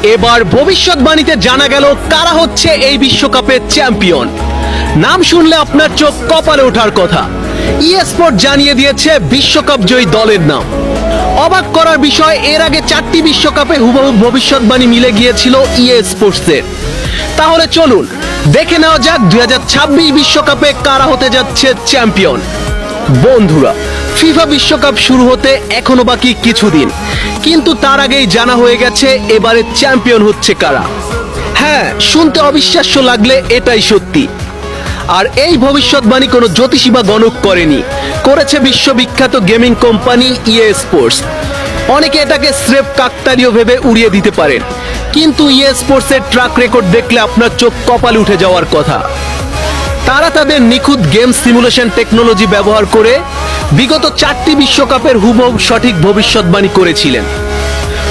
এবার ভবিষ্যৎবাণীতে জানা গেল কারা হচ্ছে এই বিশ্বকাপের চ্যাম্পিয়ন। নাম শুনলে আপনার চোখ কপালে ওঠার কথা। ইএ স্পোর্ট জানিয়ে দিয়েছে বিশ্বকাপ জয়ী দলের নাম। অবাক করার বিষয়, এর আগে 4টি বিশ্বকাপে হুবহু ভবিষ্যৎবাণী মিলে গিয়েছিল ইএ স্পোর্টসের। তাহলে চলুন দেখে নেওয়া যাক 2026 বিশ্বকাপে কারা হতে যাচ্ছে চ্যাম্পিয়ন। বন্ধুরা, ফিফা বিশ্বকাপ শুরু হতে এখনো বাকি কিছুদিন, কিন্তু তার আগেই জানা হয়ে গেছে এবারে চ্যাম্পিয়ন হচ্ছে কারা। হ্যাঁ, শুনতে অবিশ্বাস্য লাগলে এটাই সত্যি। আর এই ভবিষ্যৎবাণী কোনো জ্যোতিষী বা গণক করেনি, করেছে বিশ্ববিখ্যাত গেমিং কোম্পানি ইএ স্পোর্টস। অনেকে এটাকে স্রেফ কাকতালীয় ভেবে উড়িয়ে দিতে পারেন, কিন্তু ইএ স্পোর্টসের ট্র্যাক রেকর্ড দেখলে আপনার চোখ কপালে উঠে যাওয়ার কথা। তারা তাদের নিখুঁত গেম সিমুলেশন টেকনোলজি ব্যবহার করে বিগত 4টি বিশ্বকাপের হুবহু সঠিক ভবিষ্যৎবাণী করেছিলেন।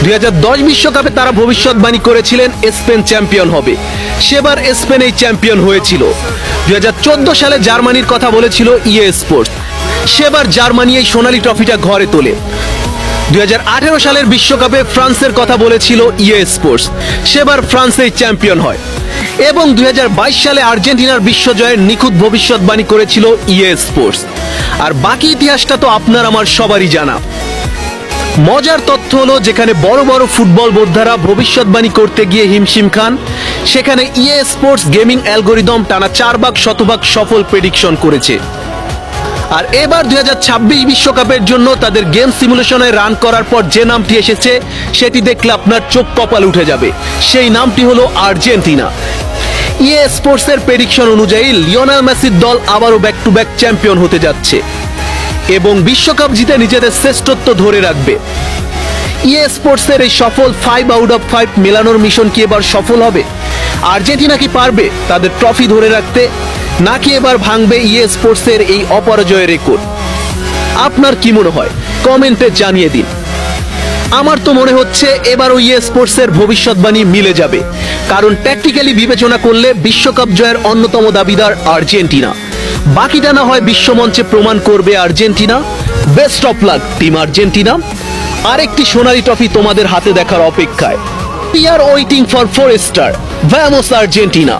2010 বিশ্বকাপে তারা ভবিষ্যৎবাণী করেছিলেন স্পেন চ্যাম্পিয়ন হবে, সেবার স্পেন এই চ্যাম্পিয়ন হয়েছিল। 2014 সালে জার্মানির কথা বলেছিল ইএ স্পোর্টস, সেবার জার্মানি এই সোনালী ট্রফিটা ঘরে তোলে। 2018 সালের বিশ্বকাপে ফ্রান্সের কথা বলেছিল ইএ স্পোর্টস, সেবার ফ্রান্স এই চ্যাম্পিয়ন হয়। এবং 2022 সালে আর্জেন্টিনার বিশ্বজয়ের নিখুঁত ভবিষ্যৎবাণী করেছিল ইএ স্পোর্টস। আর বাকি ইতিহাসটা তো আপনার আমার সবারই জানা। মজার তথ্য হলো, যেখানে বড় বড় ফুটবল বোদ্ধারা ভবিষ্যৎবাণী করতে গিয়ে হিমশিম খান, সেখানে ইএ স্পোর্টস গেমিং অ্যালগোরিদম টানা 4 ভাগ শতভাগ সফল প্রেডিকশন করেছে। আর এবার 2026 বিশ্বকাপের জন্য তাদের গেম সিমুলেশনে রান করার পর যে নামটি এসেছে, সেটি দেখলে আপনার চোখ কপালে উঠে যাবে। সেই নামটি হলো আর্জেন্টিনা। ইএ স্পোর্টসের প্রেডিকশন অনুযায়ী লিওনেল মেসির দল আবারও ব্যাক টু ব্যাক চ্যাম্পিয়ন হতে যাচ্ছে এবং বিশ্বকাপ জিতে নিজেদের শ্রেষ্ঠত্ব ধরে রাখবে। ইএ স্পোর্টসের এই সফল 5 আউট অফ 5 মেলানোর মিশন কি এবার সফল হবে? আর্জেন্টিনা কি পারবে তাদের ট্রফি ধরে রাখতে, নাকি এবার ভাঙবে ইএ স্পোর্টসের এই অপরাজয়ের রেকর্ড? আপনার কি মনে হয় কমেন্টে জানিয়ে দিন। আমার তো মনে হচ্ছে এবারও ইএ স্পোর্টসের ভবিষ্যৎবাণী মিলে যাবে, কারণ ট্যাকটিক্যালি বিবেচনা করলে বিশ্বকাপ জয়ের অন্যতম দাবিদার আর্জেন্টিনা। বাকিটা না হয় বিশ্বমঞ্চে প্রমাণ করবে Argentina. Best of luck team Argentina. আরেকটি সোনালী ট্রফি তোমাদের হাতে দেখার অপেক্ষায়। We are waiting for 4 star. Vamos Argentina!